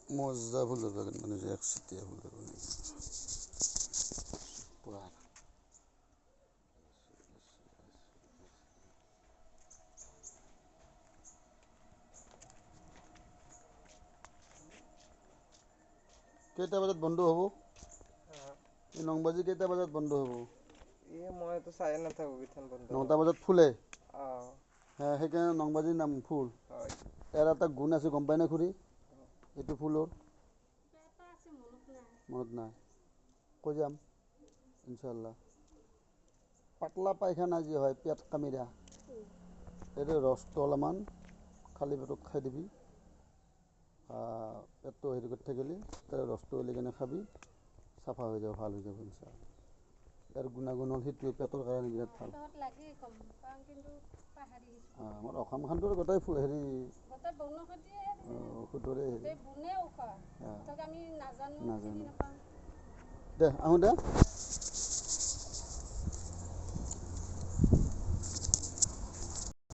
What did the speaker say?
মজা ফুলৰ বাগান মানে যে একচেটিয়া ফুলৰ বাগান পুৰা কেইটা বজাত বন্ধ হ'ব এই নংবাজি কেইটা বজাত বন্ধ হ'ব মইতো চাই নাথাকো কিঠান বন্ধ 9টা বজাত ফুলে অঁ সেইকাৰণে নংবাজিৰ নাম ফুল হয় ইয়াৰ এটা গুণ আছে গম পাই না খুৰী এইটো ফুলৰ মনত নাই কৈ যাম ইনশাল্লাহ পাতলা পায়খানা যি হয় পেট কামিৰা এইটো ৰসটো অলপমান খালী পেটত খাই দিবি পেটটো হেৰি কৰি থাকিলে তাৰ ৰসটো উলি কিনে খাবি চাফা হৈ যাব ভাল হৈ যাব ইনশাল্লাহ ইয়াৰ গুণাগুণ হ'ল সেইটোৱে পেটৰ কাৰণে বিৰাট ভাল আমাৰ অসমখনটো গোটেই হেৰি ঔষধৰে হেৰি নাজানো দে আহোঁ দে